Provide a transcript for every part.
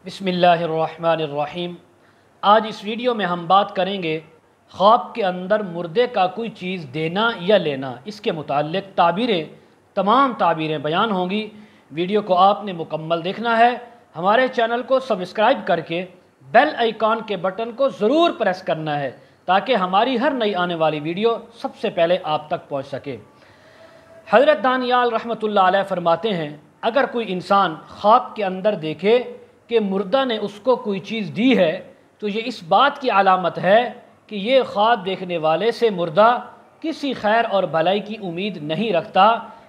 बिस्मिल्लाहिर्रहमानिर्रहीम। आज इस वीडियो में हम बात करेंगे ख्वाब के अंदर मुर्दे का कोई चीज़ देना या लेना। इसके मुताल्लिक़ तमाम ताबीरें बयान होंगी। वीडियो को आपने मुकम्मल देखना है। हमारे चैनल को सब्सक्राइब करके बेल आइकॉन के बटन को ज़रूर प्रेस करना है ताकि हमारी हर नई आने वाली वीडियो सबसे पहले आप तक पहुँच सके। हज़रत दानियाल रहमतुल्लाह अलैह फरमाते हैं, अगर कोई इंसान ख्वाब के अंदर देखे कि मुर्दा ने उसको कोई चीज़ दी है तो ये इस बात की अलामत है कि ये ख्वाब देखने वाले से मुर्दा किसी खैर और भलाई की उम्मीद नहीं रखता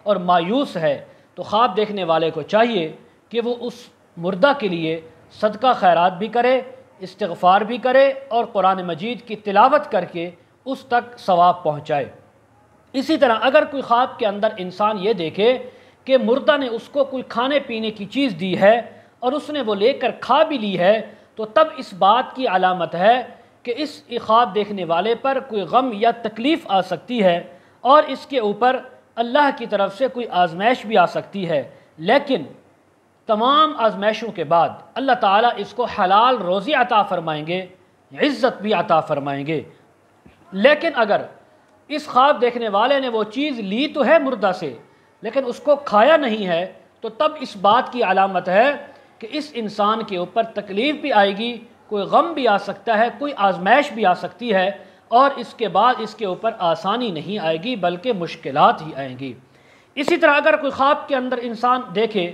और मायूस है। तो ख्वाब देखने वाले को चाहिए कि वो उस मुर्दा के लिए सदका खैरात भी करे, इस्तिग़फ़ार भी करे और कुरान मजीद की तिलावत करके उस तक सवाब पहुँचाए। इसी तरह अगर कोई ख्वाब के अंदर इंसान ये देखे कि मुर्दा ने उसको कोई खाने पीने की चीज़ दी है और उसने वो लेकर खा भी ली है, तो तब इस बात की अलामत है कि इस ख्वाब देखने वाले पर कोई गम या तकलीफ़ आ सकती है और इसके ऊपर अल्लाह की तरफ से कोई आजमाइश भी आ सकती है। लेकिन तमाम आजमाइशों के बाद अल्लाह ताला इसको हलाल रोज़ी अता फ़रमाएंगे, इज़्ज़त भी अता फ़रमाएंगे। लेकिन अगर इस ख्वाब देखने वाले ने वो चीज़ ली तो है मुर्दा से लेकिन उसको खाया नहीं है, तो तब इस बात की अलामत है कि इस इंसान के ऊपर तकलीफ़ भी आएगी, कोई गम भी आ सकता है, कोई आजमाइश भी आ सकती है और इसके बाद इसके ऊपर आसानी नहीं आएगी बल्कि मुश्किलात ही आएंगी। इसी तरह अगर कोई ख्वाब के अंदर इंसान देखे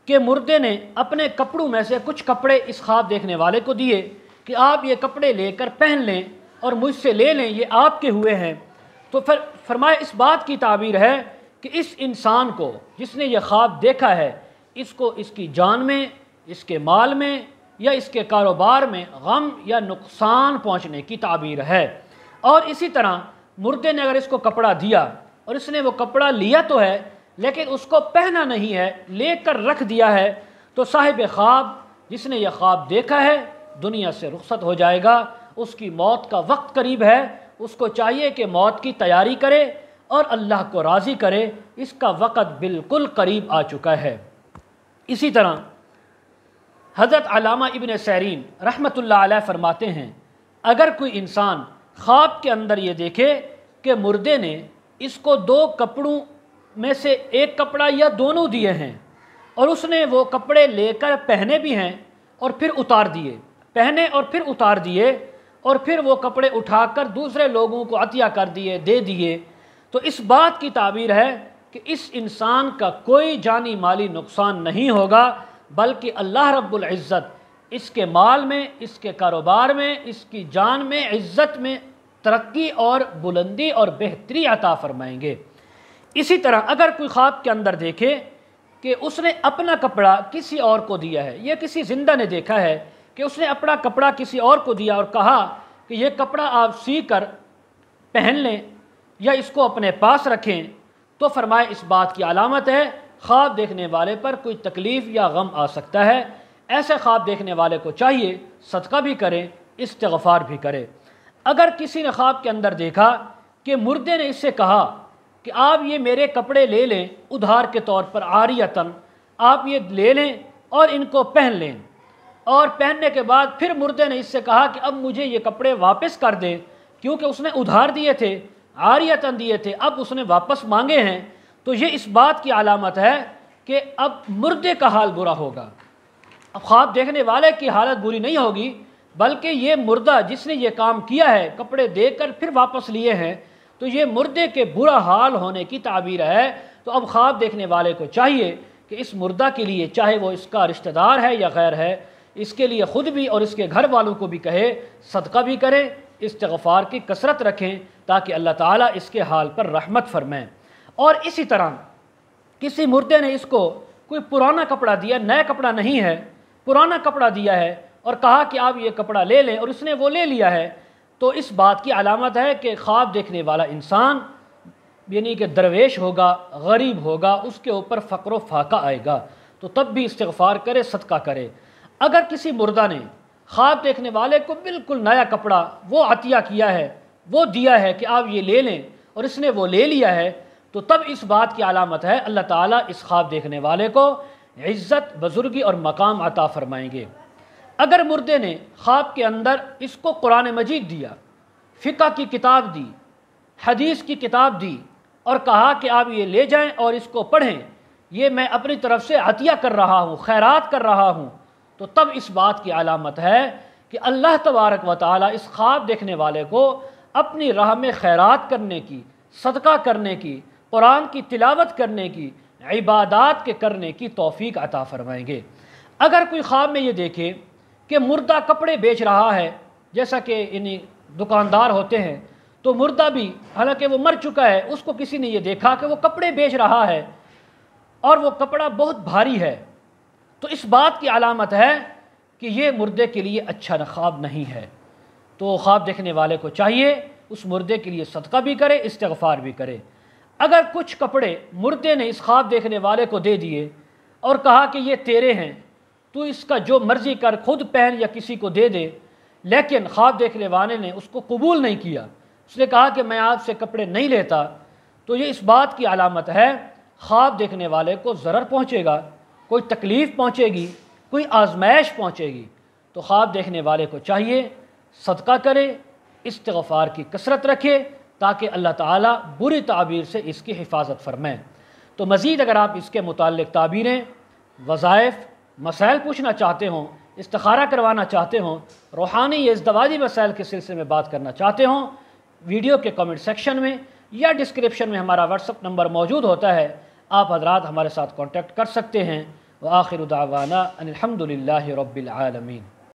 कि मुर्दे ने अपने कपड़ों में से कुछ कपड़े इस ख्वाब देखने वाले को दिए कि आप ये कपड़े लेकर पहन लें और मुझसे ले लें, ये आपके हुए हैं, तो फिर फरमाया इस बात की ताबीर है कि इस इंसान को जिसने ये ख्वाब देखा है, इसको इसकी जान में, इसके माल में या इसके कारोबार में गम या नुकसान पहुंचने की ताबीर है। और इसी तरह मुर्दे ने अगर इसको कपड़ा दिया और इसने वो कपड़ा लिया तो है लेकिन उसको पहना नहीं है, लेकर रख दिया है, तो साहिब ख्वाब जिसने ये ख्वाब देखा है दुनिया से रुखसत हो जाएगा। उसकी मौत का वक्त करीब है, उसको चाहिए कि मौत की तैयारी करे और अल्लाह को राज़ी करे। इसका वक़्त बिल्कुल करीब आ चुका है। इसी तरह हज़रत अल्लामा इब्न सैरीन रहमतुल्लाह अलैह फरमाते हैं, अगर कोई इंसान ख्वाब के अंदर ये देखे कि मुर्दे ने इसको दो कपड़ों में से एक कपड़ा या दोनों दिए हैं और उसने वो कपड़े लेकर पहने भी हैं और फिर उतार दिए, पहने और फिर उतार दिए और फिर वो कपड़े उठाकर दूसरे लोगों को अतिया कर दिए, दे दिए, तो इस बात की ताबीर है कि इस इंसान का कोई जानी माली नुकसान नहीं होगा बल्कि अल्लाह रब्बुल इज़्ज़त इसके माल में, इसके कारोबार में, इसकी जान में, इज़्ज़त में तरक्की और बुलंदी और बेहतरी अता फ़रमाएंगे। इसी तरह अगर कोई ख्वाब के अंदर देखे कि उसने अपना कपड़ा किसी और को दिया है, यह किसी ज़िंदा ने देखा है कि उसने अपना कपड़ा किसी और को दिया और कहा कि यह कपड़ा आप सी कर पहन लें या इसको अपने पास रखें, तो फरमाए इस बात की अलामत है ख्वाब देखने वाले पर कोई तकलीफ़ या गम आ सकता है। ऐसे ख्वाब देखने वाले को चाहिए सदका भी करे, इस्तिग़फ़ार भी करे। अगर किसी ने ख्वाब के अंदर देखा कि मुर्दे ने इससे कहा कि आप ये मेरे कपड़े ले लें उधार के तौर पर, आरियतन आप ये ले लें और इनको पहन लें, और पहनने के बाद फिर मुर्दे ने इससे कहा कि अब मुझे ये कपड़े वापस कर दें क्योंकि उसने उधार दिए थे, आरियतन दिए थे, अब उसने वापस मांगे हैं, तो ये इस बात की अलामत है कि अब मुर्दे का हाल बुरा होगा। अब ख्वाब देखने वाले की हालत बुरी नहीं होगी बल्कि ये मुर्दा जिसने ये काम किया है, कपड़े देकर फिर वापस लिए हैं, तो ये मुर्दे के बुरा हाल होने की ताबीर है। तो अब ख्वाब देखने वाले को चाहिए कि इस मुर्दा के लिए, चाहे वो इसका रिश्तेदार है या गैर है, इसके लिए ख़ुद भी और इसके घर वालों को भी कहे सदका भी करें, इस्तिग़फ़ार की कसरत रखें ताकि अल्लाह ताला इसके हाल पर रहमत फरमाएं। और इसी तरह किसी मुर्दे ने इसको कोई पुराना कपड़ा दिया, नया कपड़ा नहीं है, पुराना कपड़ा दिया है और कहा कि आप ये कपड़ा ले लें और इसने वो ले लिया है, तो इस बात की अलामत है कि ख्वाब देखने वाला इंसान यानी कि दरवेश होगा, गरीब होगा, उसके ऊपर फ़क्र व फाका आएगा, तो तब भी इस्तिग़फ़ार करे, सदका करे। अगर किसी मुर्दा ने ख्वाब देखने वाले को बिल्कुल नया कपड़ा वो अतिया किया है, वो दिया है कि आप ये ले लें और इसने वो ले लिया है, तो तब इस बात की अलामत है अल्लाह ताला इस ख्वाब देखने वाले को इज़्ज़त, बुज़ुर्गी और मकाम अता फ़रमाएंगे। اگر مردے نے خواب کے اندر اس کو قرآن مجید دیا، فقہ کی کتاب دی، حدیث کی کتاب دی اور کہا کہ آپ یہ لے جائیں اور اس کو پڑھیں، یہ میں اپنی طرف سے عطیہ کر رہا ہوں، خیرات کر رہا ہوں، تو تب اس بات کی علامت ہے کہ اللہ تبارک و تعالیٰ اس خواب دیکھنے والے کو اپنی راہ میں خیرات کرنے کی، صدقہ کرنے کی، قرآن کی تلاوت کرنے کی، عبادات کے کرنے کی توفیق عطا فرمائیں گے۔ اگر کوئی خواب میں یہ دیکھے کہ مردہ کپڑے بیچ رہا ہے، جیسا کہ انہی دکاندار ہوتے ہیں، تو مردہ بھی حالانکہ وہ مر چکا ہے، اس کو کسی نے یہ دیکھا کہ وہ کپڑے بیچ رہا ہے اور وہ کپڑا بہت بھاری ہے، تو اس بات کی علامت ہے کہ یہ مردے کے لیے اچھا خواب نہیں ہے۔ تو خواب دیکھنے والے کو چاہیے اس مردے کے لیے صدقہ بھی کرے، استغفار بھی کرے۔ اگر کچھ کپڑے مردے نے اس خواب دیکھنے والے کو دے دیے اور کہا کہ یہ تیرے ہیں، تو اس کا جو مرضی کر، خود پہن یا کسی کو دے دے، لیکن خواب دیکھنے والے نے اس کو قبول نہیں کیا، اس نے کہا کہ میں آپ سے کپڑے نہیں لیتا، تو یہ اس بات کی علامت ہے خواب دیکھنے والے کو ضرر پہنچے گا، کوئی تکلیف پہنچے گی، کوئی آزمائش پہنچے گی۔ تو خواب دیکھنے والے کو چاہیے صدقہ کرے، استغفار کی کثرت رکھے تاکہ اللہ تعالیٰ بری تعبیر سے اس کی حفاظت فرمائیں۔ تو مزید اگر آپ اس کے متعلق تعبیریں، وظائف، مسائل پوچھنا چاہتے ہوں، استخارہ کروانا چاہتے ہوں، روحانی یا ازدواجی مسائل کے سلسلے میں بات کرنا چاہتے ہوں، ویڈیو کے کمنٹ سیکشن میں یا ڈسکرپشن میں ہمارا واٹس ایپ نمبر موجود ہوتا ہے، آپ حضرات ہمارے ساتھ کانٹیکٹ کر سکتے ہیں۔ وآخر دعوانا ان الحمد للہ رب العالمین۔